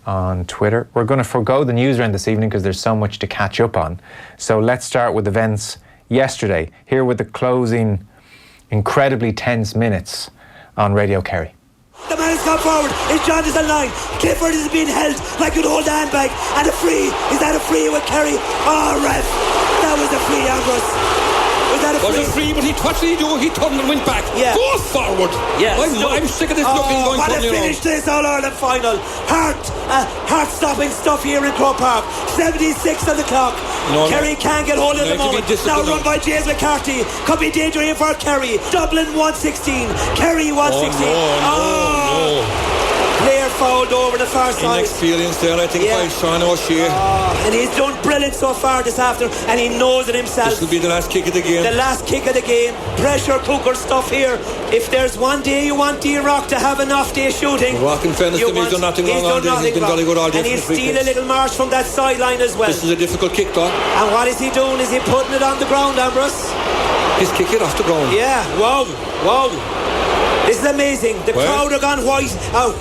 on Twitter. We're going to forgo the news round this evening because there's so much to catch up on. So let's start with events yesterday, here with the closing incredibly tense minutes on Radio Kerry. The man has come forward. His John is in line. Clifford is being held like an old handbag. And a free. Is that a free with Kerry? Oh, ref. That was a free, Ambrose. Was it free? But what did he do? He turned and went back. Yeah. Go forward. Yeah. I'm sick of this looking going what a finish this All-Ireland final. Heart-stopping stuff here in Croke Park. 76 on the clock. Kerry can't get hold of the moment. Now run by James McCarthy. Could be danger here for Kerry. Dublin 116. Kerry 116. No. Player fouled over the far side. Inexperienced there, I think, by Sean O'Shea. And he's done brilliant so far this afternoon, and he knows it himself. This will be the last kick of the game. The last kick of the game. Pressure cooker stuff here. If there's one day you want D-Rock to have an off day shooting, Rock in fairness to him, he's done nothing wrong all day. He's been very good all day. And he'll steal a little march from that sideline as well. This is a difficult kick, though. And what is he doing? Is he putting it on the ground, Ambrose? He's kicking it off the ground. Yeah, wow. This is amazing. The crowd are gone white.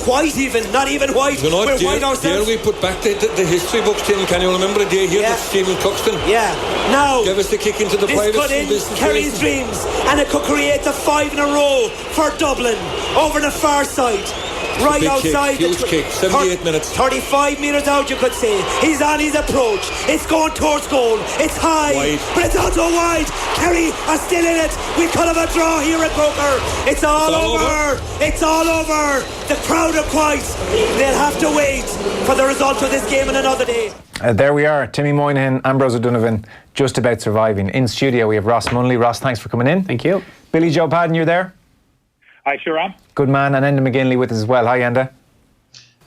White even. Not even white. You know, we're white ourselves. There we put back the history books in. Can you remember the day here that Stephen Cuxton gave us the kick into the private this could end Kerry's dreams, and it could create the 5 in a row for Dublin over the far side. Right outside kick, huge kick, 78 minutes. 35 metres out, you could say. He's on his approach. It's going towards goal. It's high, but it's also wide. Kerry are still in it. We could have a draw here at Croker. It's all over. It's all over. The crowd are quiet. They'll have to wait for the result of this game in another day. There we are. Timmy Moynihan, Ambrose O'Donovan, just about surviving. In studio, we have Ross Munnelly. Ross, thanks for coming in. Thank you. Billy Joe Padden, you're there? I sure am. Good man. And Enda McGinley with us as well. Hi, Enda.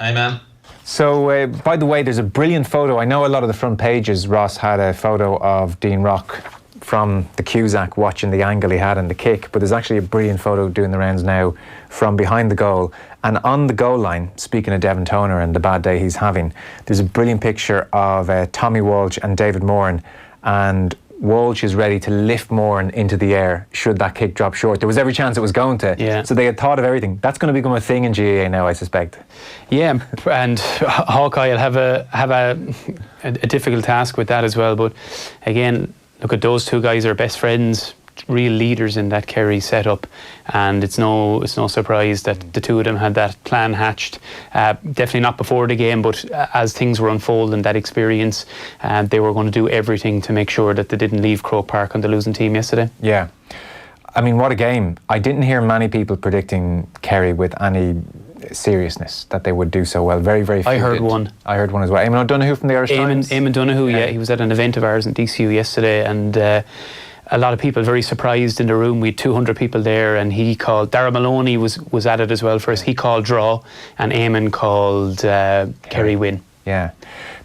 Hi, man. So, by the way, there's a brilliant photo. I know a lot of the front pages, Ross, had a photo of Dean Rock from the Cusack watching the angle he had in the kick, but there's actually a brilliant photo doing the rounds now from behind the goal. And on the goal line, speaking of Devin Toner and the bad day he's having, there's a brilliant picture of Tommy Walsh and David Moran, and Walsh is ready to lift Moran into the air should that kick drop short. There was every chance it was going to. Yeah. So they had thought of everything. That's going to become a thing in GAA now, I suspect. Yeah, and Hawkeye will have a difficult task with that as well. But again, look at those two guys are best friends, real leaders in that Kerry setup, and it's no surprise that the two of them had that plan hatched. Definitely not before the game, but as things were unfolding, that experience, they were going to do everything to make sure that they didn't leave Croke Park on the losing team yesterday. Yeah, I mean, what a game. I didn't hear many people predicting Kerry with any seriousness that they would do so well. Very, very few. I heard one as well. Eamon O'Donoghue from the Irish Times. Eamon Donoghue, yeah, he was at an event of ours in DCU yesterday, and a lot of people very surprised in the room. We had 200 people there, and he called, Dara Maloney was at it as well first. He called draw, and Eamon called Kerry win. Yeah,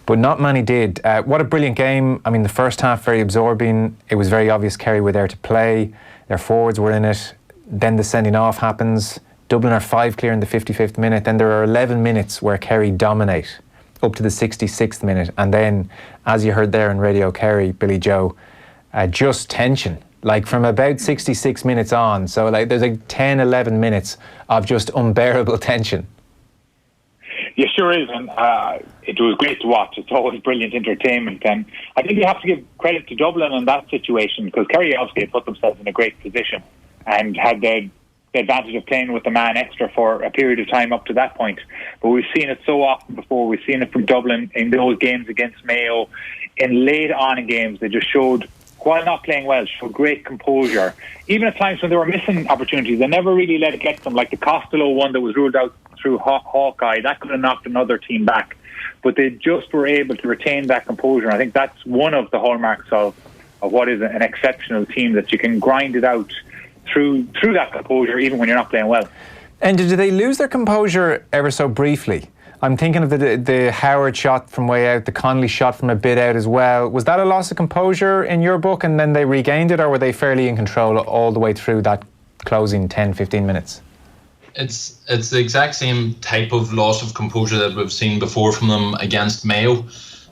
but not many did. What a brilliant game. I mean, the first half very absorbing. It was very obvious Kerry were there to play. Their forwards were in it. Then the sending off happens. Dublin are 5 clear in the 55th minute. Then there are 11 minutes where Kerry dominate up to the 66th minute. And then, as you heard there in Radio Kerry, Billy Joe, just tension, like from about 66 minutes on. So like there's like 10, 11 minutes of just unbearable tension. Yeah, sure is. And it was great to watch. It's always brilliant entertainment. And I think you have to give credit to Dublin in that situation, because Kerry obviously put themselves in a great position and had the advantage of playing with the man extra for a period of time up to that point. But we've seen it so often before. We've seen it from Dublin in those games against Mayo. In late on in games, they just showed, while not playing well, showed great composure. Even at times when they were missing opportunities, they never really let it get them, like the Costello one that was ruled out through Hawkeye. That could have knocked another team back. But they just were able to retain that composure. And I think that's one of the hallmarks of what is an exceptional team, that you can grind it out through that composure even when you're not playing well. And did they lose their composure ever so briefly? I'm thinking of the Howard shot from way out, the Connolly shot from a bit out as well. Was that a loss of composure in your book and then they regained it, or were they fairly in control all the way through that closing 10, 15 minutes? It's the exact same type of loss of composure that we've seen before from them against Mayo.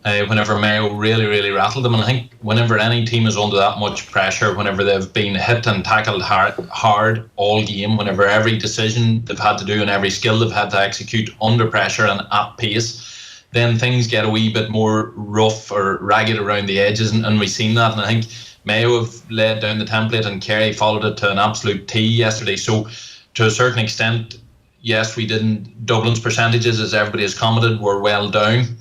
Whenever Mayo really, really rattled them. And I think whenever any team is under that much pressure, whenever they've been hit and tackled hard all game, whenever every decision they've had to do and every skill they've had to execute under pressure and at pace, then things get a wee bit more rough or ragged around the edges, and we've seen that. And I think Mayo have laid down the template, and Kerry followed it to an absolute T yesterday. So to a certain extent, yes, we didn't. Dublin's percentages, as everybody has commented, were well down.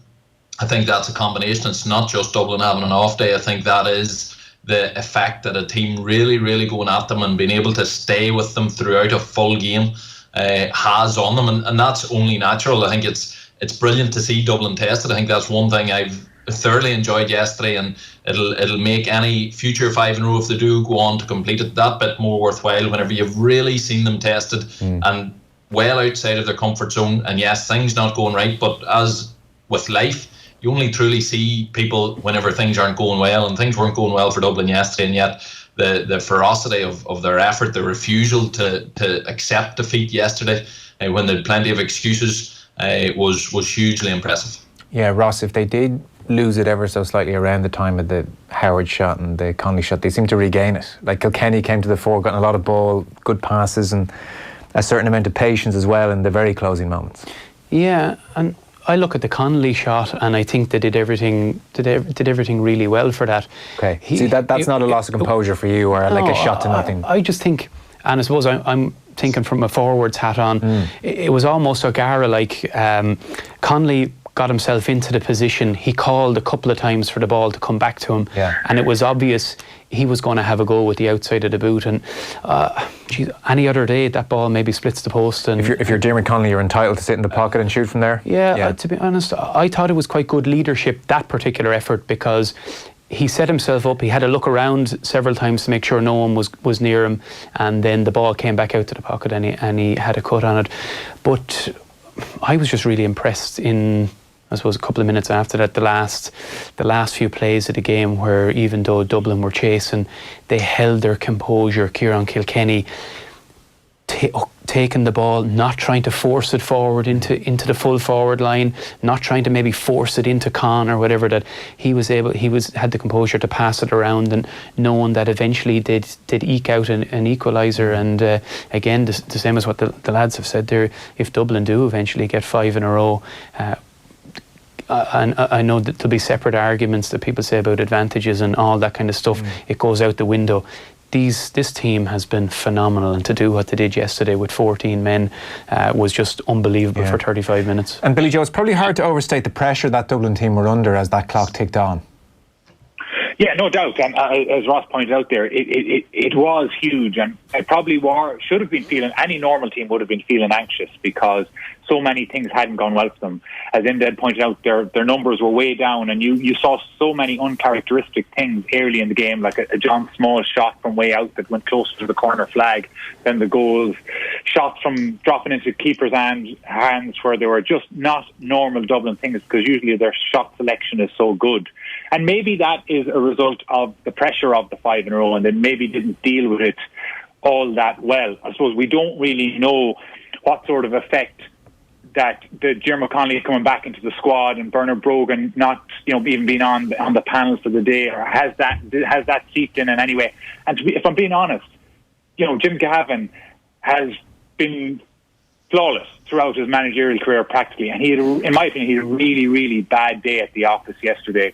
I think that's a combination. It's not just Dublin having an off day. I think that is the effect that a team really, really going at them and being able to stay with them throughout a full game has on them, and that's only natural. I think it's brilliant to see Dublin tested. I think that's one thing I've thoroughly enjoyed yesterday, and it'll make any future 5 in a row, if they do go on to complete it, that bit more worthwhile whenever you've really seen them tested and well outside of their comfort zone. And yes, things not going right, but as with life, you only truly see people whenever things aren't going well, and things weren't going well for Dublin yesterday, and yet the ferocity of their effort, the refusal to accept defeat yesterday when they had plenty of excuses was hugely impressive. Yeah, Ross, if they did lose it ever so slightly around the time of the Howard shot and the Connolly shot, they seemed to regain it. Like Kilkenny came to the fore, gotten a lot of ball, good passes, and a certain amount of patience as well in the very closing moments. Yeah, and I look at the Connolly shot, and I think they did everything really well for that. Okay, see, that's not a loss of composure for you, or like a shot to nothing. I just think, and I suppose I'm thinking from a forward's hat on, it was almost O'Gara like. Connolly got himself into the position. He called a couple of times for the ball to come back to him, and it was obvious he was going to have a go with the outside of the boot. And any other day that ball maybe splits the post. And if you're Dermot Connolly, you're entitled to sit in the pocket and shoot from there. Yeah. To be honest, I thought it was quite good leadership, that particular effort, because he set himself up. He had a look around several times to make sure no one was near him, and then the ball came back out to the pocket, and he had a cut on it. But I was just really impressed in, I suppose, a couple of minutes after that, the last few plays of the game, where even though Dublin were chasing, they held their composure. Kieran Kilkenny taking the ball, not trying to force it forward into the full forward line, not trying to maybe force it into Con or whatever, that he had the composure to pass it around, and knowing that eventually did eke out an equaliser. And again, the same as what the lads have said there, if Dublin do eventually get 5 in a row, and I know that there'll be separate arguments that people say about advantages and all that kind of stuff. It goes out the window. This team has been phenomenal, and to do what they did yesterday with 14 men was just unbelievable for 35 minutes. And Billy Joe, it's probably hard to overstate the pressure that Dublin team were under as that clock ticked on. Yeah, no doubt. And as Ross pointed out there, it was huge, and it probably should have been feeling, any normal team would have been feeling anxious, because so many things hadn't gone well for them. As Enda pointed out, their numbers were way down, and you saw so many uncharacteristic things early in the game, like a John Small shot from way out that went closer to the corner flag than the goals, shots from dropping into keepers' hands where they were just not normal Dublin things, because usually their shot selection is so good. And maybe that is a result of the pressure of the 5 in a row, and they maybe didn't deal with it all that well. I suppose we don't really know what sort of effect that the Dermot Connolly coming back into the squad and Bernard Brogan not, even being on the panel for the day, or has that seeped in any way. And if I'm being honest, Jim Gavin has been flawless throughout his managerial career practically, and in my opinion, he had a really, really bad day at the office yesterday,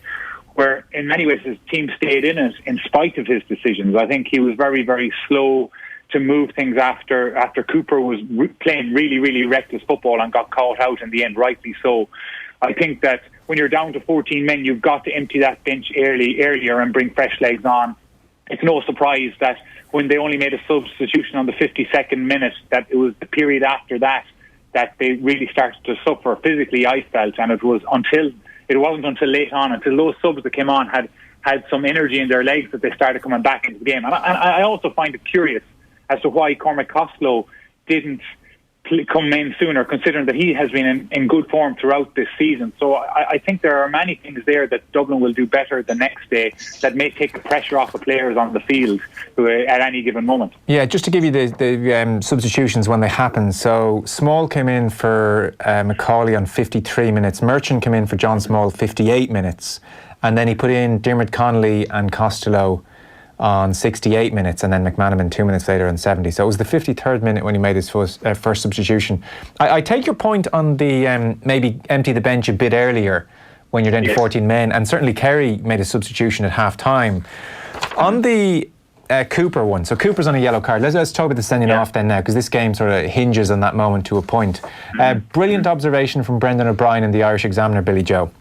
where in many ways his team stayed in it in spite of his decisions. I think he was very, very slow to move things after Cooper was playing really, really reckless football and got caught out in the end, rightly so. I think that when you're down to 14 men, you've got to empty that bench earlier and bring fresh legs on. It's no surprise that when they only made a substitution on the 52nd minute, that it was the period after that they really started to suffer physically, I felt, and it wasn't until late on, until those subs that came on had some energy in their legs, that they started coming back into the game. And I also find it curious as to why Cormac Costello didn't come in sooner, considering that he has been in good form throughout this season. So I think there are many things there that Dublin will do better the next day that may take the pressure off the players on the field at any given moment. Yeah, just to give you the substitutions when they happen. So Small came in for Macaulay on 53 minutes. Merchant came in for John Small 58 minutes. And then he put in Dermot Connolly and Costello on 68 minutes, and then McManaman 2 minutes later on 70. So it was the 53rd minute when he made his first substitution. I take your point on the maybe empty the bench a bit earlier when you're down to 14 men, and certainly Kerry made a substitution at half-time. On the Cooper one, so Cooper's on a yellow card. Let's talk about the sending off then now, because this game sort of hinges on that moment to a point. Brilliant observation from Brendan O'Brien in the Irish Examiner, Billy Joe.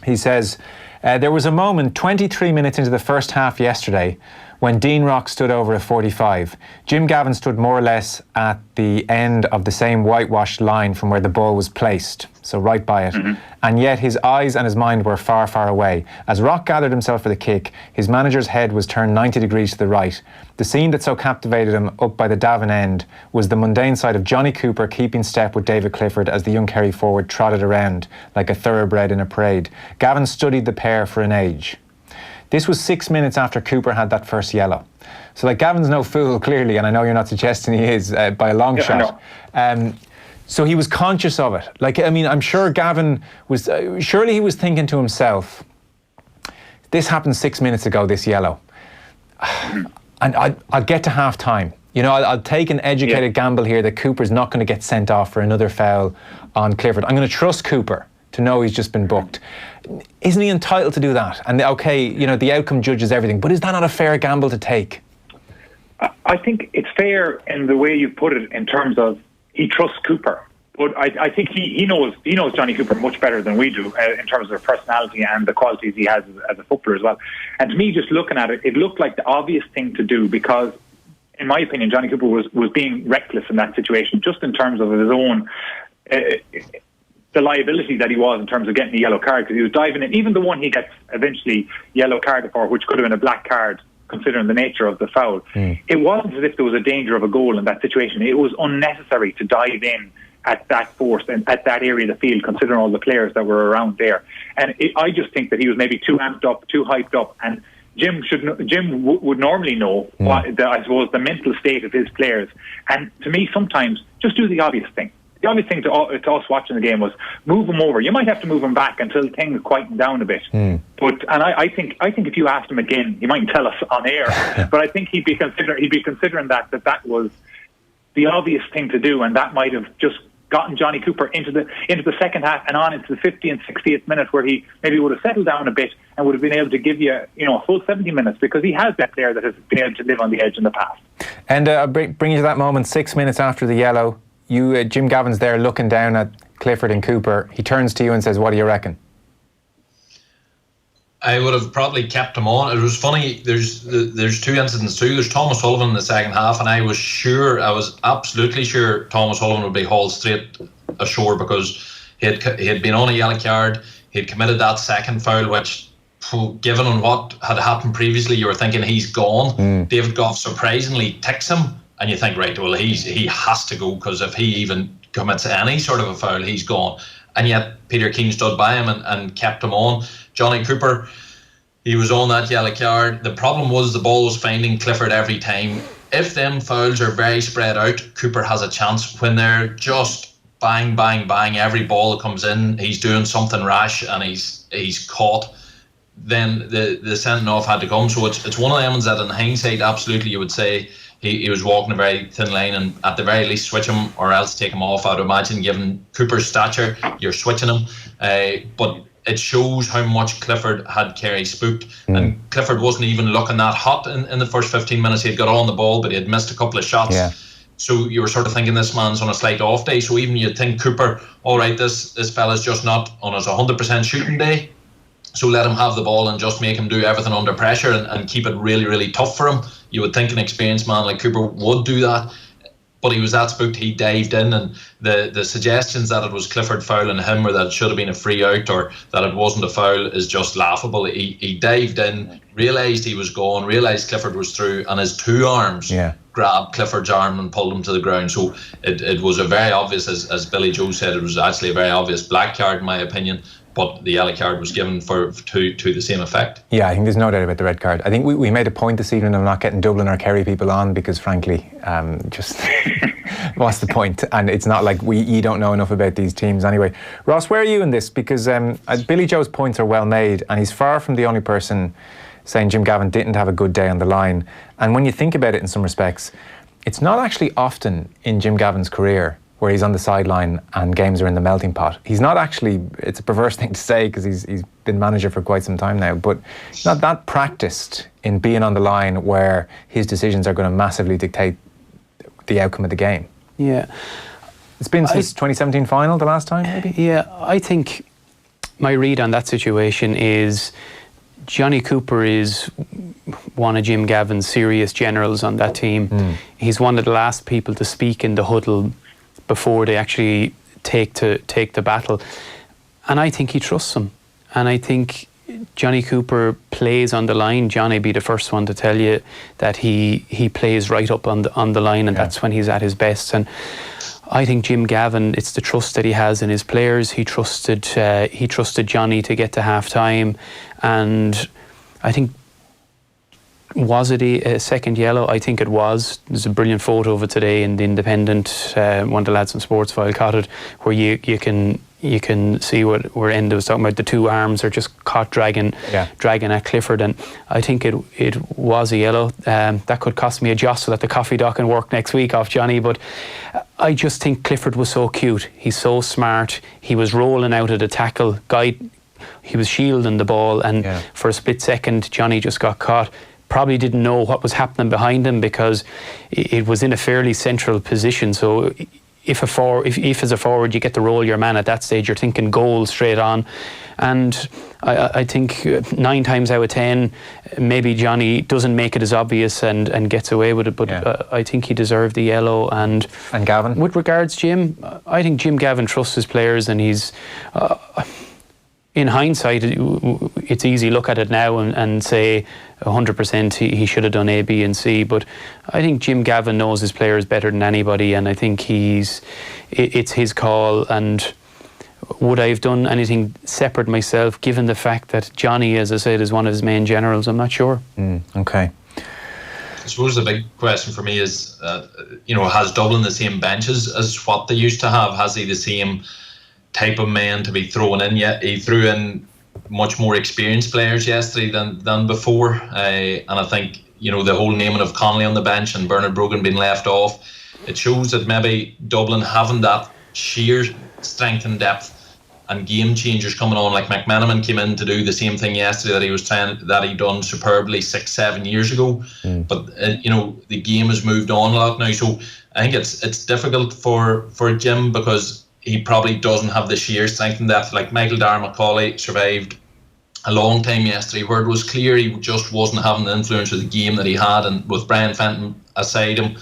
He says, there was a moment 23 minutes into the first half yesterday when Dean Rock stood over a 45. Jim Gavin stood more or less at the end of the same whitewashed line from where the ball was placed, so right by it. And yet his eyes and his mind were far, far away. As Rock gathered himself for the kick, his manager's head was turned 90 degrees to the right. The scene that so captivated him up by the Davin end was the mundane side of Johnny Cooper keeping step with David Clifford as the young Kerry forward trotted around like a thoroughbred in a parade. Gavin studied the pair for an age. This was 6 minutes after Cooper had that first yellow. So like Gavin's no fool, clearly, and I know you're not suggesting he is by a long shot. So he was conscious of it. Like, I mean, I'm sure Gavin was, surely he was thinking to himself, this happened 6 minutes ago, this yellow. And I'll get to half time. You know, I'll take an educated gamble here that Cooper's not going to get sent off for another foul on Clifford. I'm going to trust Cooper to know he's just been booked. Isn't he entitled to do that? And okay, you know, the outcome judges everything, but is that not a fair gamble to take? I think it's fair in the way you put it, in terms of he trusts Cooper. But I think he knows Johnny Cooper much better than we do in terms of personality and the qualities he has as a footballer as well. And to me, just looking at it, it looked like the obvious thing to do, because in my opinion, Johnny Cooper was being reckless in that situation, just in terms of his own the liability that he was in terms of getting a yellow card, because he was diving in. Even the one he gets eventually yellow carded for, which could have been a black card considering the nature of the foul, it wasn't as if there was a danger of a goal in that situation. It was unnecessary to dive in at that force and at that area of the field, considering all the players that were around there. And I just think that he was maybe too amped up, too hyped up, and Jim would normally know what I suppose the mental state of his players. And to me, sometimes just do the obvious thing. The obvious thing to us watching the game was move him over. You might have to move him back until things quieten down a bit. But I think if you asked him again, he might tell us on air. But I think he'd be considering that was the obvious thing to do, and that might have just gotten Johnny Cooper into the second half and on into the 50th and 60th minute, where he maybe would have settled down a bit and would have been able to give you a full 70 minutes, because he has that player that has been able to live on the edge in the past. And I'll bring you to that moment 6 minutes after the yellow. Jim Gavin's there looking down at Clifford and Cooper. He turns to you and says, "What do you reckon?" I would have probably kept him on. It was funny, there's two incidents too. There's Thomas Sullivan in the second half, and I was absolutely sure Thomas Sullivan would be hauled straight ashore, because he had been on a yellow card. He had committed that second foul, which, given on what had happened previously, you were thinking he's gone. David Goff surprisingly ticks him, and you think, right, well, he has to go, because if he even commits any sort of a foul, he's gone. And yet Peter Keane stood by him and kept him on. Johnny Cooper, he was on that yellow card. The problem was the ball was finding Clifford every time. If them fouls are very spread out, Cooper has a chance. When they're just bang, bang, bang, every ball that comes in, he's doing something rash and he's caught, then the sending off had to come. So it's one of them ones that in hindsight, absolutely you would say he was walking a very thin line, and at the very least switch him or else take him off. I'd imagine, given Cooper's stature, you're switching him. But it shows how much Clifford had Kerry spooked. And Clifford wasn't even looking that hot in the first 15 minutes. He had got on the ball, but he had missed a couple of shots. So you were sort of thinking this man's on a slight off day. So even you'd think Cooper, all right, this fella's just not on his 100% shooting day, so let him have the ball and just make him do everything under pressure and keep it really, really tough for him. You would think an experienced man like Cooper would do that, but he was that spooked, he dived in, and the suggestions that it was Clifford fouling him, or that it should have been a free out, or that it wasn't a foul, is just laughable. He dived in, realised he was gone, realised Clifford was through, and his two arms grabbed Clifford's arm and pulled him to the ground. So it was a very obvious, as Billy Joe said, it was actually a very obvious black card in my opinion. But the yellow card was given to the same effect. Yeah, I think there's no doubt about the red card. I think we made a point this evening of not getting Dublin or Kerry people on, because frankly, just what's the point? And it's not like you don't know enough about these teams anyway. Ross, where are you in this? Because Billy Joe's points are well made, and he's far from the only person saying Jim Gavin didn't have a good day on the line. And when you think about it in some respects, it's not actually often in Jim Gavin's career where he's on the sideline and games are in the melting pot. He's not actually, it's a perverse thing to say because he's been manager for quite some time now, but he's not that practiced in being on the line where his decisions are going to massively dictate the outcome of the game. Yeah. It's been since 2017 final, the last time, maybe? Yeah, I think my read on that situation is Johnny Cooper is one of Jim Gavin's serious generals on that team. He's one of the last people to speak in the huddle before they actually take the battle. And I think he trusts them. And I think Johnny Cooper plays on the line. Johnny be the first one to tell you that he plays right up on the line, and that's when he's at his best. And I think Jim Gavin, it's the trust that he has in his players. He trusted Johnny to get to half time, and I think, was it a second yellow? I think it was. There's a brilliant photo of it today in the Independent. One of the lads in Sportsfile caught it, where you can see where Enda was talking about. The two arms are just caught dragging at Clifford, and I think it was a yellow. That could cost me a jostle at the coffee dock and work next week off Johnny, but I just think Clifford was so cute. He's so smart. He was rolling out of the tackle. He was shielding the ball, and for a split second Johnny just got caught. Probably didn't know what was happening behind him because it was in a fairly central position. So if as a forward you get to roll your man at that stage, you're thinking goal straight on. And I think 9 times out of 10 maybe Johnny doesn't make it as obvious and gets away with it, but I think he deserved the yellow. And Gavin, with regards Jim, I think Jim Gavin trusts his players, and he's in hindsight, it's easy to look at it now and say 100% he should have done A, B and C, but I think Jim Gavin knows his players better than anybody, and I think it's his call. And would I have done anything separate myself, given the fact that Johnny, as I said, is one of his main generals? I'm not sure. Okay. I suppose the big question for me is, has Dublin the same benches as what they used to have? Has he the same type of man to be thrown in? Yet he threw in much more experienced players yesterday than before, and I think the whole naming of Connolly on the bench and Bernard Brogan being left off, it shows that maybe Dublin having that sheer strength and depth and game changers coming on, like McManaman came in to do the same thing yesterday that he done superbly 6-7 years ago, but the game has moved on a lot now, so I think it's difficult for Jim because he probably doesn't have the sheer strength and depth. Like Michael Darragh-Macaulay survived a long time yesterday where it was clear he just wasn't having the influence of the game that he had, and with Brian Fenton aside him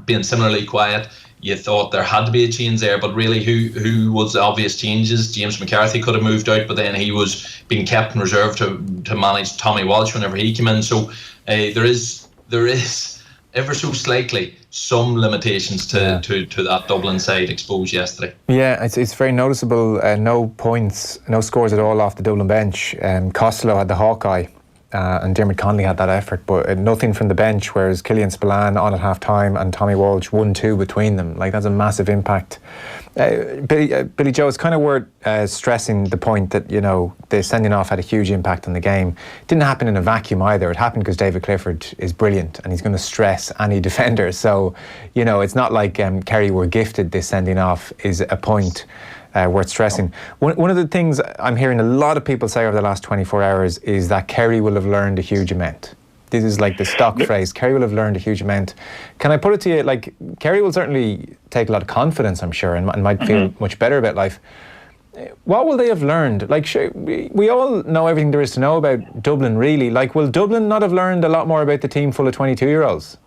being similarly quiet, you thought there had to be a change there, but really who was the obvious changes? James McCarthy could have moved out, but then he was being kept in reserve to manage Tommy Walsh whenever he came in, so there is ever so slightly some limitations to that Dublin side exposed yesterday. Yeah, it's very noticeable. No points, no scores at all off the Dublin bench. Costello had the Hawkeye, and Dermot Connolly had that effort, but nothing from the bench, whereas Killian Spillane on at half time and Tommy Walsh 1-2 between them. Like, that's a massive impact. Billy Joe, it's kind of worth stressing the point that the sending off had a huge impact on the game. It didn't happen in a vacuum either. It happened because David Clifford is brilliant and he's going to stress any defender. So it's not like Kerry were gifted this sending off is a point worth stressing. One of the things I'm hearing a lot of people say over the last 24 hours is that Kerry will have learned a huge amount. This is like the stock phrase. Kerry will have learned a huge amount. Can I put it to you, like, Kerry will certainly take a lot of confidence, I'm sure, and might feel much better about life. What will they have learned? Like, we all know everything there is to know about Dublin, really. Like, will Dublin not have learned a lot more about the team full of 22-year-olds?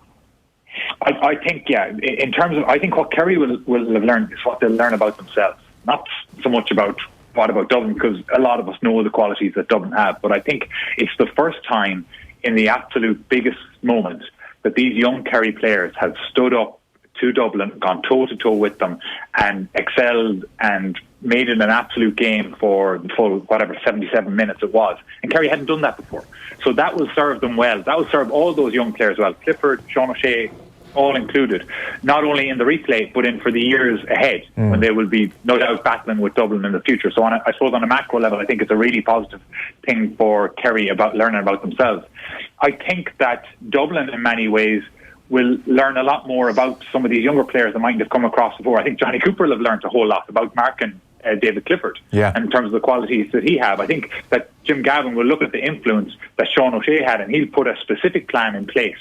I think, in terms of, I think what Kerry will have learned is what they'll learn about themselves. Not so much about what about Dublin, because a lot of us know the qualities that Dublin have, but I think it's the first time in the absolute biggest moment that these young Kerry players have stood up to Dublin, gone toe-to-toe with them and excelled and made it an absolute game for the full, 77 minutes it was. And Kerry hadn't done that before. So that will serve them well. That will serve all those young players well. Clifford, Sean O'Shea, all included, not only in the replay but in for the years ahead when they will be no doubt battling with Dublin in the future. So I suppose on a macro level, I think it's a really positive thing for Kerry about learning about themselves. I think that Dublin in many ways will learn a lot more about some of these younger players that mightn't have come across before. I think Johnny Cooper will have learned a whole lot about marking David Clifford in terms of the qualities that he have. I think that Jim Gavin will look at the influence that Sean O'Shea had, and he'll put a specific plan in place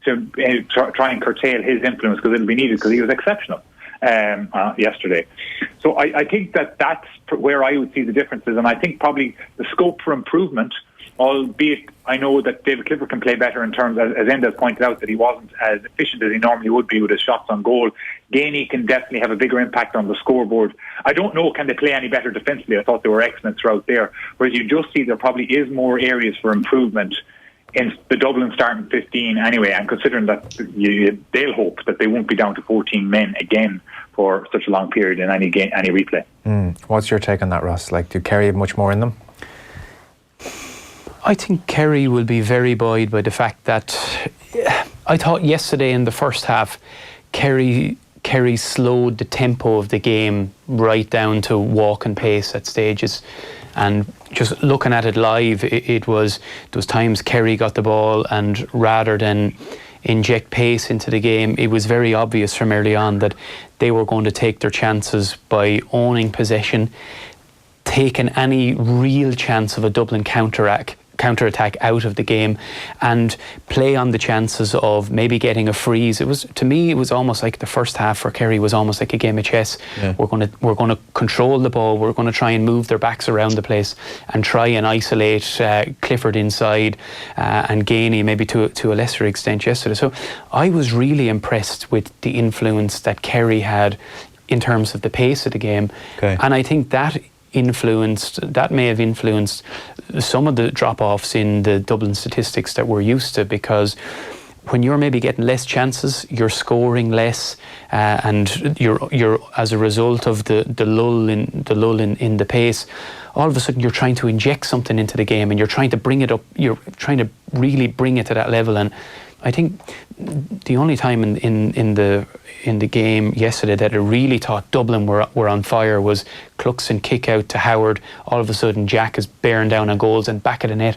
to try and curtail his influence, because it'll be needed, because he was exceptional yesterday. So I think that's where I would see the differences, and I think probably the scope for improvement, albeit I know that David Clifford can play better in terms, as Enda has pointed out, that he wasn't as efficient as he normally would be with his shots on goal. Gainey can definitely have a bigger impact on the scoreboard. I don't know, can they play any better defensively? I thought they were excellent throughout there. Whereas you just see there probably is more areas for improvement in the Dublin starting 15 anyway, and considering that they'll hope that they won't be down to 14 men again for such a long period in any replay. What's your take on that, Ross? Like, do Kerry have much more in them? I think Kerry will be very buoyed by the fact that I thought yesterday in the first half, Kerry slowed the tempo of the game right down to walking pace at stages. And just looking at it live, there was times Kerry got the ball, and rather than inject pace into the game, it was very obvious from early on that they were going to take their chances by owning possession, taking any real chance of a Dublin counterattack out of the game, and play on the chances of maybe getting a freeze. To me it was almost like the first half for Kerry was almost like a game of chess. We're going to control the ball, we're going to try and move their backs around the place and try and isolate Clifford inside and Gainey maybe to a lesser extent yesterday. So I was really impressed with the influence that Kerry had in terms of the pace of the game, and I think that may have influenced some of the drop-offs in the Dublin statistics that we're used to, because when you're maybe getting less chances, you're scoring less, and you're as a result of the lull in the pace, all of a sudden you're trying to inject something into the game, and you're trying to bring it up, you're trying to really bring it to that level. And I think the only time in the game yesterday that I really thought Dublin were on fire was Cluxon kick out to Howard. All of a sudden Jack is bearing down on goals and back of the net.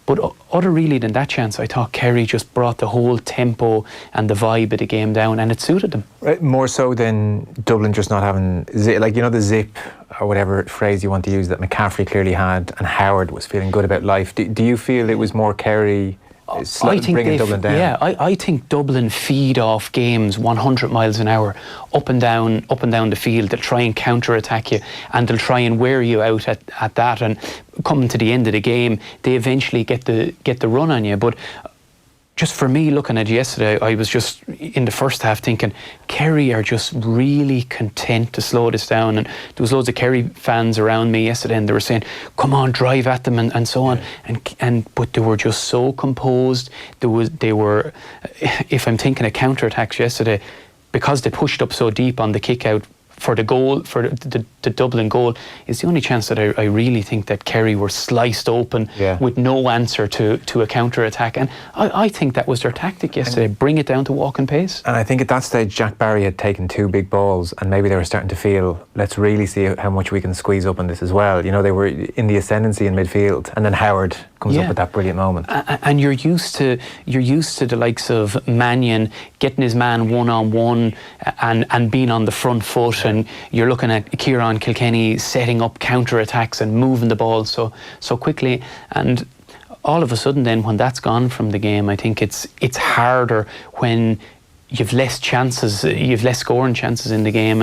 But other really than that chance, I thought Kerry just brought the whole tempo and the vibe of the game down, and it suited them. Right, more so than Dublin just not having, like, you know, the zip or whatever phrase you want to use that McCaffrey clearly had, and Howard was feeling good about life. Do you feel it was more Kerry bringing Dublin down? Yeah, I think Dublin feed off games 100 miles an hour up and down the field. They'll try and counter-attack you, and they'll try and wear you out at that, and coming to the end of the game they eventually get the run on you. But just for me, looking at yesterday, I was just in the first half thinking Kerry are just really content to slow this down. And there was loads of Kerry fans around me yesterday, and they were saying, come on, drive at them and so on. But they were just so composed. They were, if I'm thinking of counterattacks yesterday, because they pushed up so deep on the kick out for the goal, for the Dublin goal, is the only chance that I really think that Kerry were sliced open with no answer to a counter-attack. And I think that was their tactic yesterday, bring it down to walking pace. And I think at that stage Jack Barry had taken 2 big balls, and maybe they were starting to feel, let's really see how much we can squeeze up on this as well. You know, they were in the ascendancy in midfield, and then Howard comes up at that brilliant moment. And you're used to the likes of Mannion getting his man one-on-one and being on the front foot, and you're looking at Kieran Kilkenny setting up counter-attacks and moving the ball so quickly. And all of a sudden then, when that's gone from the game, I think it's harder when you've less chances, you've less scoring chances in the game.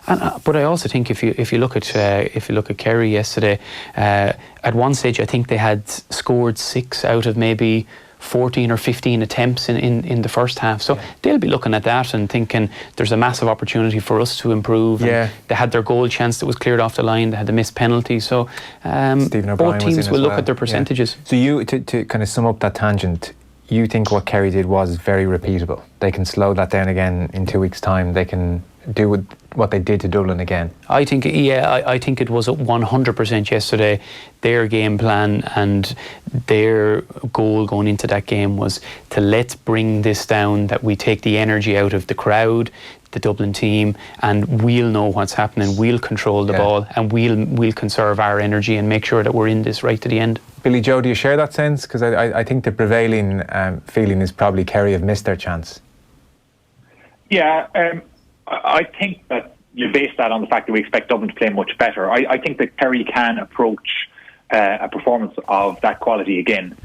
But I also think if you look at Kerry yesterday, at one stage I think they had scored 6 out of maybe 14 or 15 attempts in the first half. So they'll be looking at that and thinking there's a massive opportunity for us to improve. And they had their goal chance that was cleared off the line. They had the missed penalty. So both teams will look at their percentages. So you, to kind of sum up that tangent, you think what Kerry did was very repeatable. They can slow that down again in 2 weeks' time. They can do with what they did to Dublin again? I think it was 100% yesterday. Their game plan and their goal going into that game was to let's bring this down, that we take the energy out of the crowd, the Dublin team, and we'll know what's happening, we'll control the ball, and we'll conserve our energy and make sure that we're in this right to the end. Billy Joe, do you share that sense? Because I think the prevailing feeling is probably Kerry have missed their chance. Yeah, I think that you base that on the fact that we expect Dublin to play much better. I think that Kerry can approach a performance of that quality again.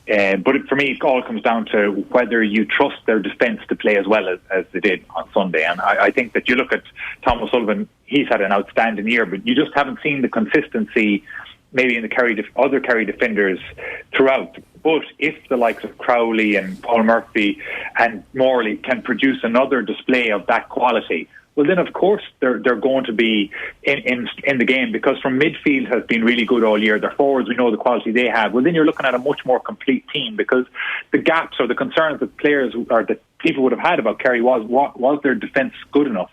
But for me, it all comes down to whether you trust their defence to play as well as they did on Sunday. And I think that you look at Thomas Sullivan, he's had an outstanding year, but you just haven't seen the consistency maybe in the other Kerry defenders throughout. But if the likes of Crowley and Paul Murphy and Morley can produce another display of that quality, well then of course they're going to be in the game, because from midfield has been really good all year. Their forwards, we know the quality they have. Well then you're looking at a much more complete team, because the gaps or the concerns that players or that people would have had about Kerry was their defence good enough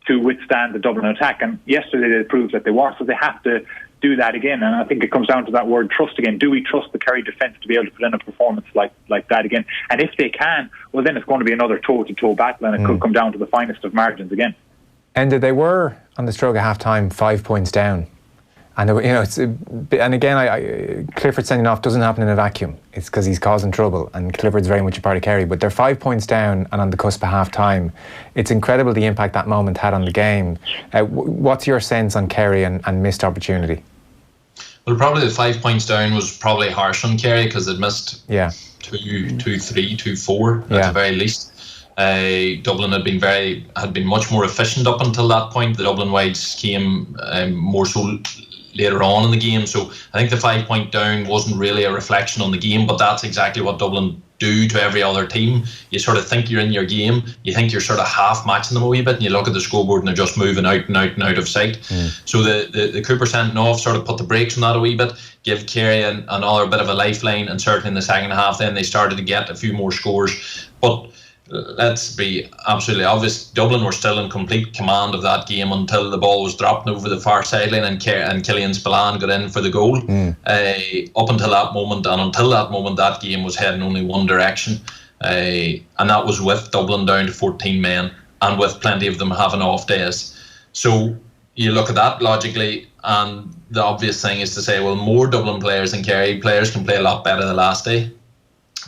to withstand the Dublin attack, and yesterday they proved that they were, so they have to do that again. And I think it comes down to that word trust again. Do we trust the Kerry defence to be able to put in a performance like that again? And if they can, well then it's going to be another toe-to-toe battle, and it could come down to the finest of margins again. And they were on the stroke at half-time 5 points down, and and again, Clifford sending off doesn't happen in a vacuum. It's because he's causing trouble, and Clifford's very much a part of Kerry. But they're 5 points down and on the cusp of half-time. It's incredible the impact that moment had on the game. What's your sense on Kerry and missed opportunity? Well, probably the 5 points down was probably harsh on Kerry, because they'd missed 2-3, 2-4 at the very least. Dublin had been much more efficient up until that point. The Dublin wides came more so later on in the game. So I think the 5 point down wasn't really a reflection on the game, but that's exactly what Dublin do to every other team. You sort of think you're in your game, you think you're sort of half matching them a wee bit, and you look at the scoreboard and they're just moving out and out and out of sight. So the Cooper sending off sort of put the brakes on that a wee bit, give Kerry another bit of a lifeline, and certainly in the second half then they started to get a few more scores. But let's be absolutely obvious, Dublin were still in complete command of that game until the ball was dropped over the far sideline and Killian Spillane got in for the goal. Up until that moment, that game was heading only one direction, and that was with Dublin down to 14 men and with plenty of them having off days. So you look at that logically, and the obvious thing is to say, well, more Dublin players than Kerry players can play a lot better the last day.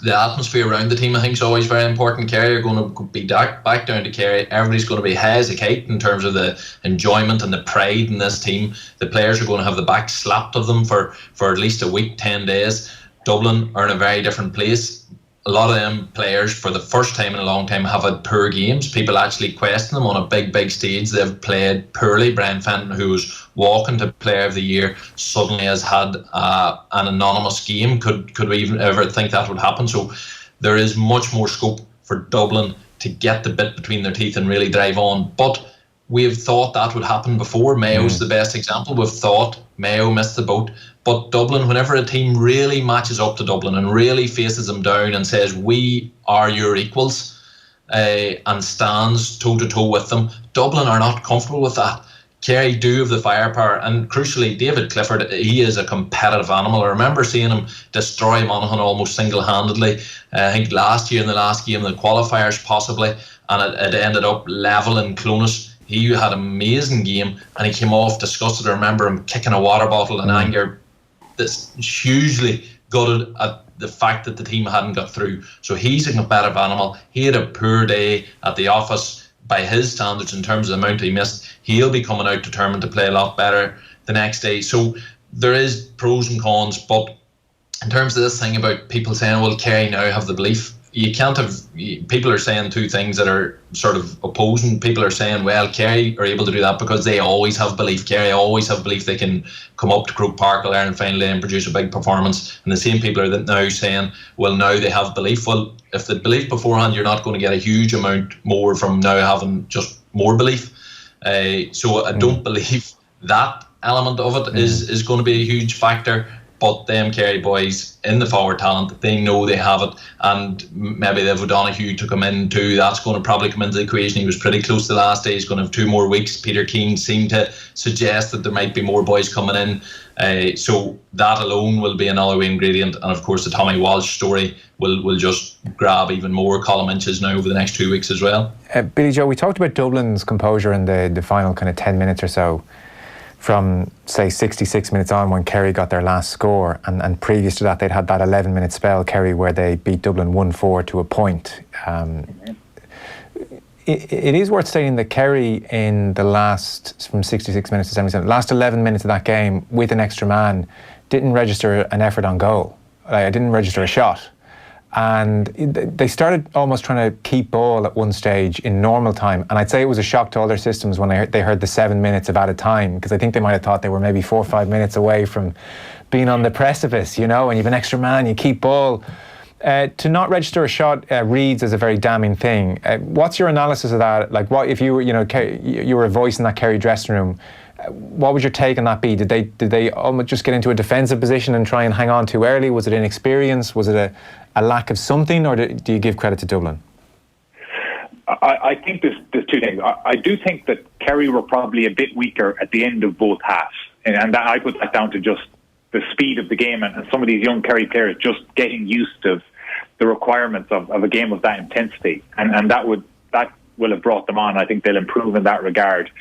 The atmosphere around the team, I think, is always very important. Kerry are going to be back down to Kerry. Everybody's going to be high as a kite in terms of the enjoyment and the pride in this team. The players are going to have the back slapped of them for at least a week, 10 days. Dublin are in a very different place. A lot of them players, for the first time in a long time, have had poor games. People actually question them on a big stage. They've played poorly. Brian Fenton, who was walking to Player of the Year, suddenly has had an anonymous game. Could we even ever think that would happen? So there is much more scope for Dublin to get the bit between their teeth and really drive on. But we've thought that would happen before. Mayo's the best example. We've thought Mayo missed the boat. But Dublin, whenever a team really matches up to Dublin and really faces them down and says, we are your equals, and stands toe-to-toe with them, Dublin are not comfortable with that. Kerry do have the firepower, and crucially, David Clifford, he is a competitive animal. I remember seeing him destroy Monaghan almost single-handedly. I think last year in the last game, the qualifiers possibly, and it ended up level in Clonus. He had an amazing game, and he came off disgusted. I remember him kicking a water bottle in anger. That's hugely gutted at the fact that the team hadn't got through. So he's a competitive animal. He had a poor day at the office by his standards in terms of the amount he missed. He'll be coming out determined to play a lot better the next day. So there is pros and cons, but in terms of this thing about people saying, well, Kerry now have the belief, you can't have, people are saying two things that are sort of opposing. People are saying, well, Kerry are able to do that because they always have belief. Kerry always have belief they can come up to Croke Park or Iron Finally and produce a big performance. And the same people are now saying, well, now they have belief. Well, if they believe beforehand, you're not going to get a huge amount more from now having just more belief. So I don't believe that element of it is going to be a huge factor. but them Kerry boys in the forward talent, they know they have it, and maybe they've O'Donoghue to come in too. That's going to probably come into the equation. He was pretty close to the last day. He's going to have 2 more weeks. Peter Keane seemed to suggest that there might be more boys coming in. So that alone will be another ingredient, and of course the Tommy Walsh story will just grab even more column inches now over the next 2 weeks as well. Billy Joe, we talked about Dublin's composure in the final kind of 10 minutes or so, from say 66 minutes on when Kerry got their last score, and previous to that they'd had that 11-minute spell, Kerry, where they beat Dublin 1-4 to a point. It is worth stating that Kerry in the last, from 66 minutes to 77, last 11 minutes of that game with an extra man didn't register an effort on goal. I didn't register a shot. And they started almost trying to keep ball at one stage in normal time. And I'd say it was a shock to all their systems when they heard the 7 minutes of added time, because I think they might have thought they were maybe 4 or 5 minutes away from being on the precipice, you know, and you have an extra man, you keep ball. To not register a shot reads as a very damning thing. What's your analysis of that? Like, what if you were, you were a voice in that Kerry dressing room? What would your take on that be? Did they almost just get into a defensive position and try and hang on too early? Was it inexperience? Was it a lack of something, or do you give credit to Dublin? I think there's 2 things. I do think that Kerry were probably a bit weaker at the end of both halves, and that I put that down to just the speed of the game and some of these young Kerry players just getting used to the requirements of a game of that intensity, and that will have brought them on. I think they'll improve in that regard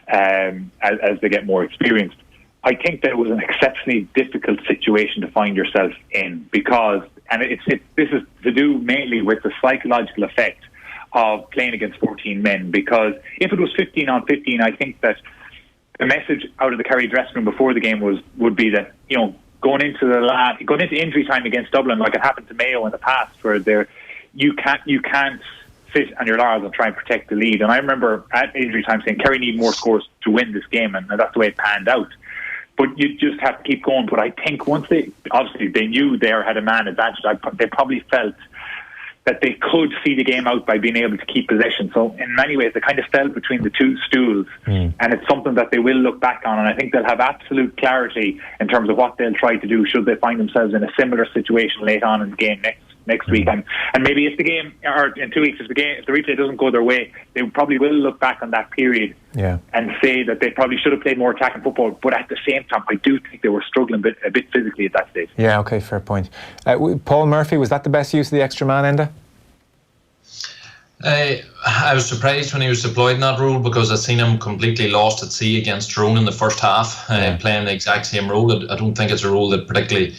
as they get more experienced. I think that it was an exceptionally difficult situation to find yourself in, because, and this is to do mainly with the psychological effect of playing against 14 men, because if it was 15 on 15, I think that the message out of the Kerry dressing room before the game would be that, going into injury time against Dublin, like it happened to Mayo in the past, where you can't sit on your laurels and try and protect the lead. And I remember at injury time saying Kerry need more scores to win this game, and that's the way it panned out. But you just have to keep going. But I think once they knew they had a man advantage, they probably felt that they could see the game out by being able to keep possession. So in many ways, they kind of fell between the 2 stools, and it's something that they will look back on. And I think they'll have absolute clarity in terms of what they'll try to do should they find themselves in a similar situation late on in the game next week. And maybe if the game, or in 2 weeks, if the replay doesn't go their way, they probably will look back on that period and say that they probably should have played more attacking football. But at the same time, I do think they were struggling a bit physically at that stage. Yeah, okay, fair point. Paul Murphy, was that the best use of the extra man, Enda? I was surprised when he was deployed in that role, because I'd seen him completely lost at sea against Tyrone in the first half, playing the exact same role. I don't think it's a role that particularly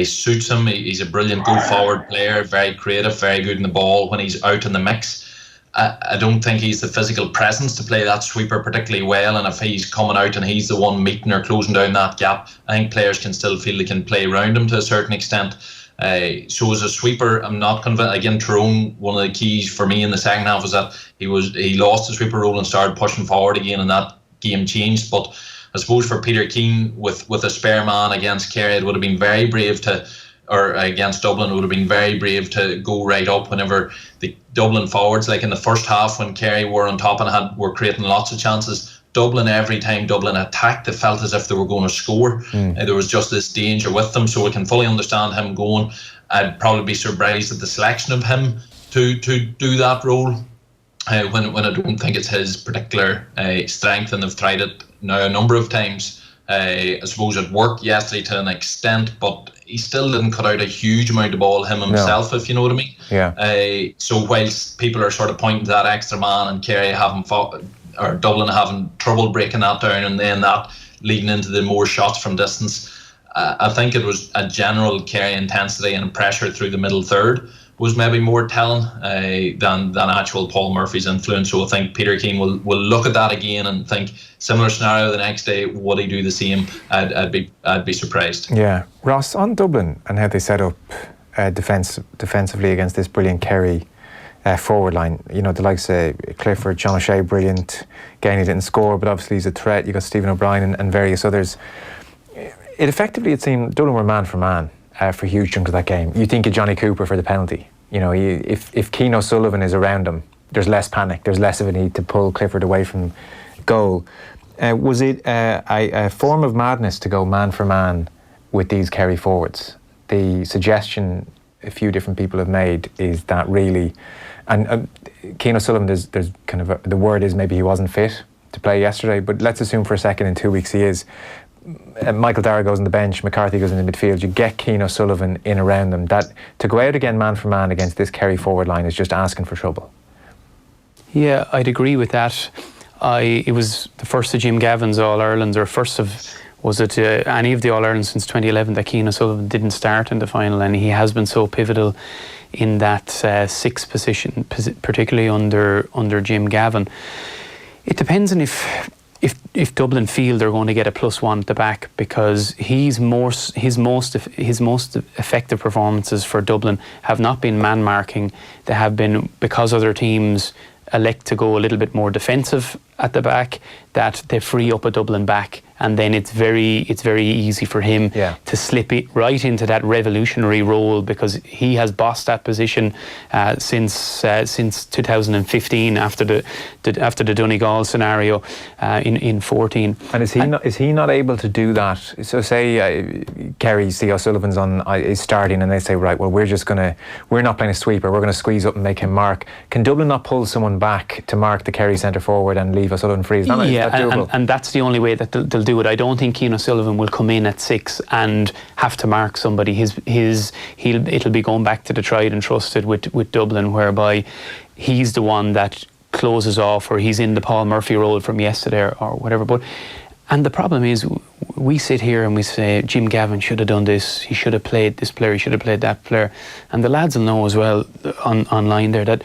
suits him. He's a brilliant go-forward player, very creative, very good in the ball when he's out in the mix. I don't think he's the physical presence to play that sweeper particularly well, and if he's coming out and he's the one meeting or closing down that gap, I think players can still feel they can play around him to a certain extent. So as a sweeper, I'm not convinced. Again, Tyrone, one of the keys for me in the second half was that he lost the sweeper role and started pushing forward again, and that game changed. But I suppose for Peter Keane, with a spare man against Kerry, it would have been very brave against Dublin, it would have been very brave to go right up whenever the Dublin forwards, like in the first half when Kerry were on top and were creating lots of chances, Dublin, every time Dublin attacked, it felt as if they were going to score. There was just this danger with them, so I can fully understand him going. I'd probably be surprised at the selection of him to do that role when I don't think it's his particular strength, and they've tried it now a number of times. I suppose it worked yesterday to an extent, but he still didn't cut out a huge amount of ball himself, if you know what I mean. Yeah. So whilst people are sort of pointing to that extra man and Kerry or Dublin having trouble breaking that down, and then that leading into the more shots from distance, I think it was a general Kerry intensity and pressure through the middle third was maybe more telling than actual Paul Murphy's influence. So I think Peter Keane will look at that again and think similar scenario the next day, would he do the same? I'd be surprised. Yeah, Ross, on Dublin and how they set up defensively against this brilliant Kerry forward line, the likes of Clifford, John O'Shea, brilliant. Gainey didn't score, but obviously he's a threat. You got Stephen O'Brien and various others. It seemed Dublin were man for man for huge chunks of that game. You think of Johnny Cooper for the penalty. If Keane O'Sullivan is around him, there's less panic. There's less of a need to pull Clifford away from goal. Was it a form of madness to go man for man with these Kerry forwards. The suggestion a few different people have made is that really, and Cian O'Sullivan, there's kind of the word is maybe he wasn't fit to play yesterday, but let's assume for a second in 2 weeks he is. Michael Dara goes on the bench, McCarthy goes in the midfield, you get Cian O'Sullivan in around them. That to go out again man for man against this Kerry forward line is just asking for trouble. Yeah, I'd agree with that. It was the first of Jim Gavin's All-Irelands, or first of, was it any of the All-Irelands since 2011 that Cian O'Sullivan didn't start in the final, and he has been so pivotal in that sixth position, particularly under Jim Gavin. It depends on if Dublin feel they're going to get a +1 at the back, because his most effective performances for Dublin have not been man marking. They have been because other teams elect to go a little bit more defensive at the back, that they free up a Dublin back, and then it's very easy for him to slip it right into that revolutionary role, because he has bossed that position since 2015 after the Donegal scenario in 14. And is he not able to do that? So say Kerry C. O'Sullivan's is starting, and they say, right, well, we're not playing a sweeper, we're going to squeeze up and make him mark. Can Dublin not pull someone back to mark the Kerry centre forward and leave O'Sullivan free? And that's the only way that they'll do it. I don't think Cian O'Sullivan will come in at 6 and have to mark somebody. It'll be going back to the tried and trusted with Dublin, whereby he's the one that closes off, or he's in the Paul Murphy role from yesterday or whatever. And the problem is, we sit here and we say Jim Gavin should have done this, he should have played this player, he should have played that player, and the lads will know as well online there that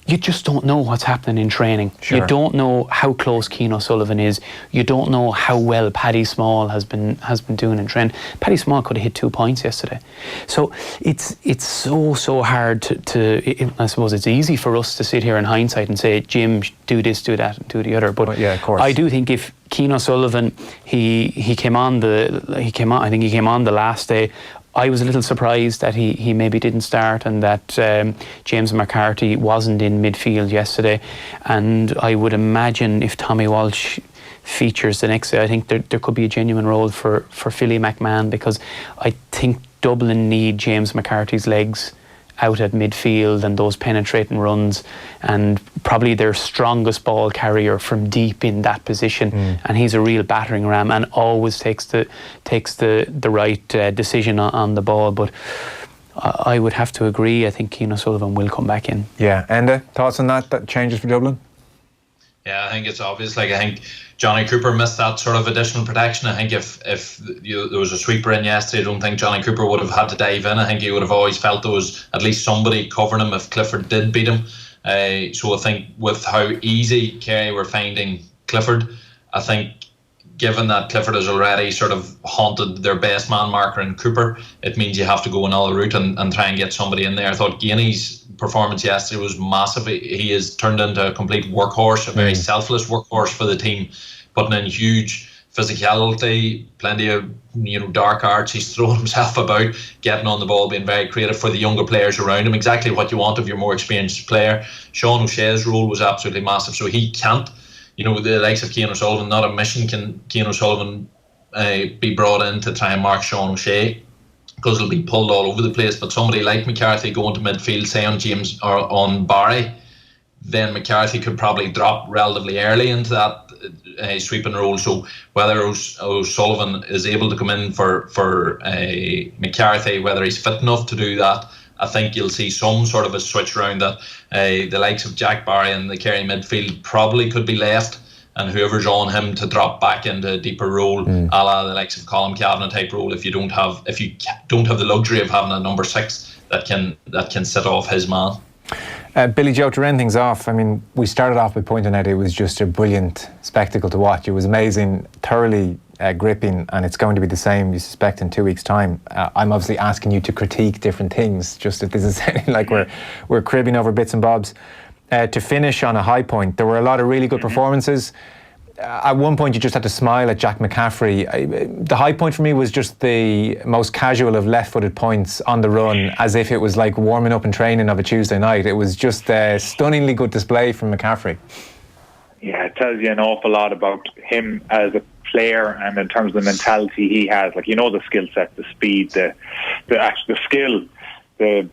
you just don't know what's happening in training. Sure. You don't know how close Cian O'Sullivan is. You don't know how well Paddy Small has been doing in training. Paddy Small could have hit 2 points yesterday. So it's so hard to I suppose it's easy for us to sit here in hindsight and say, Jim, do this, do that, and do the other. But yeah, of course. I do think if Cian O'Sullivan, he came on the last day. I was a little surprised that he maybe didn't start, and that James McCarthy wasn't in midfield yesterday. And I would imagine if Tommy Walsh features the next day, I think there could be a genuine role for Philly McMahon, because I think Dublin need James McCarthy's legs out at midfield and those penetrating runs, and probably their strongest ball carrier from deep in that position. And he's a real battering ram and always takes the right decision on the ball. But I would have to agree, I think Cian O'Sullivan will come back in. Yeah. Enda, thoughts on that changes for Dublin? Yeah, I think it's obvious. Like, I think Johnny Cooper missed that sort of additional protection. I think if there was a sweeper in yesterday, I don't think Johnny Cooper would have had to dive in. I think he would have always felt there was at least somebody covering him if Clifford did beat him. So I think with how easy Kerry were finding Clifford, I think given that Clifford has already sort of haunted their best man marker in Cooper, it means you have to go another route and try and get somebody in there. I thought Gainey's performance yesterday was massive. He has turned into a complete workhorse, a very selfless workhorse for the team, putting in huge physicality, plenty of dark arts. He's throwing himself about, getting on the ball, being very creative for the younger players around him. Exactly what you want of your more experienced player. Sean O'Shea's role was absolutely massive. So he can't, the likes of Cian O'Sullivan, not a mission can Cian O'Sullivan be brought in to try and mark Sean O'Shea, because it'll be pulled all over the place. But somebody like McCarthy going to midfield, say on James or on Barry, then McCarthy could probably drop relatively early into that sweeping role. So whether O'Sullivan is able to come in for McCarthy, whether he's fit enough to do that, I think you'll see some sort of a switch around that. The likes of Jack Barry in the Kerry midfield probably could be left, and whoever's on him to drop back into a deeper role, a la the likes of Colin Kavanagh type role. If you don't have the luxury of having a number 6 that can sit off his man. Billy Joe, to round things off, I mean, we started off by pointing out it was just a brilliant spectacle to watch. It was amazing, thoroughly gripping, and it's going to be the same, you suspect, in 2 weeks' time. I'm obviously asking you to critique different things, just if this is sounding like we're cribbing over bits and bobs. To finish on a high point, there were a lot of really good performances. At one point, you just had to smile at Jack McCaffrey. The high point for me was just the most casual of left-footed points on the run, as if it was like warming up and training of a Tuesday night. It was just a stunningly good display from McCaffrey. Yeah, it tells you an awful lot about him as a player and in terms of the mentality he has. Like, the skill set, the speed, the skill, the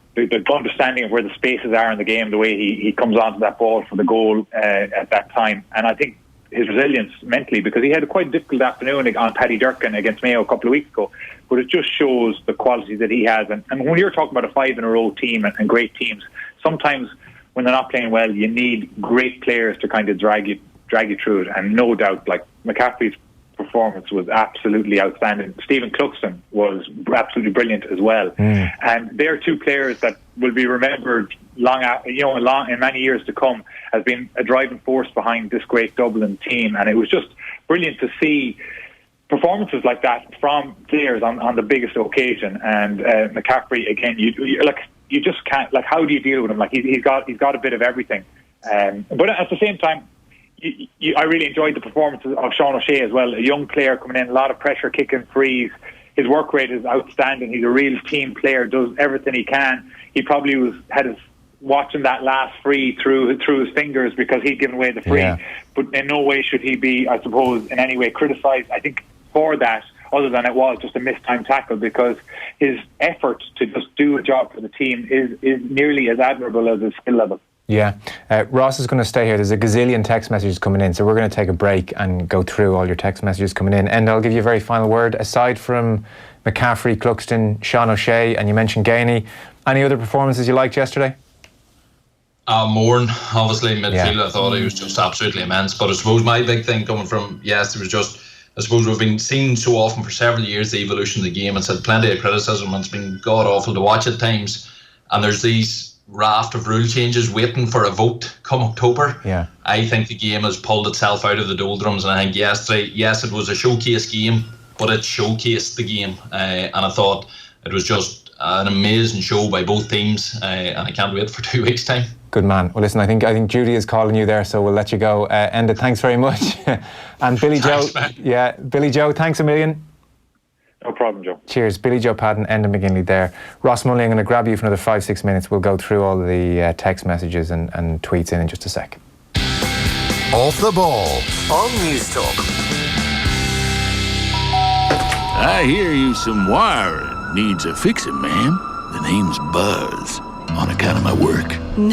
understanding of where the spaces are in the game, the way he comes onto that ball for the goal at that time. And I think his resilience mentally, because he had a quite difficult afternoon on Paddy Durkin against Mayo a couple of weeks ago, but it just shows the quality that he has. And when you're talking about a 5-in-a-row team and great teams, sometimes when they're not playing well, you need great players to kind of drag you through it. And no doubt, like, McCaffrey's performance was absolutely outstanding. Stephen Cluxton was absolutely brilliant as well. And they're two players that will be remembered in many years to come as being a driving force behind this great Dublin team. And it was just brilliant to see performances like that from players on the biggest occasion. And McCaffrey, again, you just can't, like, how do you deal with him? Like, he's got a bit of everything. But at the same time, I really enjoyed the performances of Sean O'Shea as well. A young player coming in, a lot of pressure, kicking frees. His work rate is outstanding. He's a real team player, does everything he can. He probably had watching that last free through his fingers because he'd given away the free. Yeah. But in no way should he be, I suppose, in any way criticised, I think, for that, other than it was just a mistimed tackle, because his effort to just do a job for the team is nearly as admirable as his skill level. Yeah. Ross is going to stay here. There's a gazillion text messages coming in, so we're going to take a break and go through all your text messages coming in. And I'll give you a very final word. Aside from McCaffrey, Cluxton, Sean O'Shea, and you mentioned Gainey, any other performances you liked yesterday? Mourne, obviously, midfield, I thought he was just absolutely immense. But I suppose my big thing coming from, yes, it was just, I suppose we've been seeing so often for several years the evolution of the game. It's had plenty of criticism and it's been god-awful to watch at times. And there's these raft of rule changes waiting for a vote come October. Yeah. I think the game has pulled itself out of the doldrums, and I think yesterday, yes, it was a showcase game, but it showcased the game. And I thought it was just an amazing show by both teams, and I can't wait for 2 weeks' time. Good man. Well, listen, I think Judy is calling you there, so we'll let you go. Enda, thanks very much. And Billy Joe, Billy Joe, thanks a million. No problem, Joe. Cheers. Billy Joe Padden, Enda McGinley there. Ross Munnelly, I'm going to grab you for another 5-6 minutes. We'll go through all the text messages and tweets in just a sec. Off the ball on News Talk. I hear you some wiring needs a fixing, ma'am. The name's Buzz, on account of my work. No.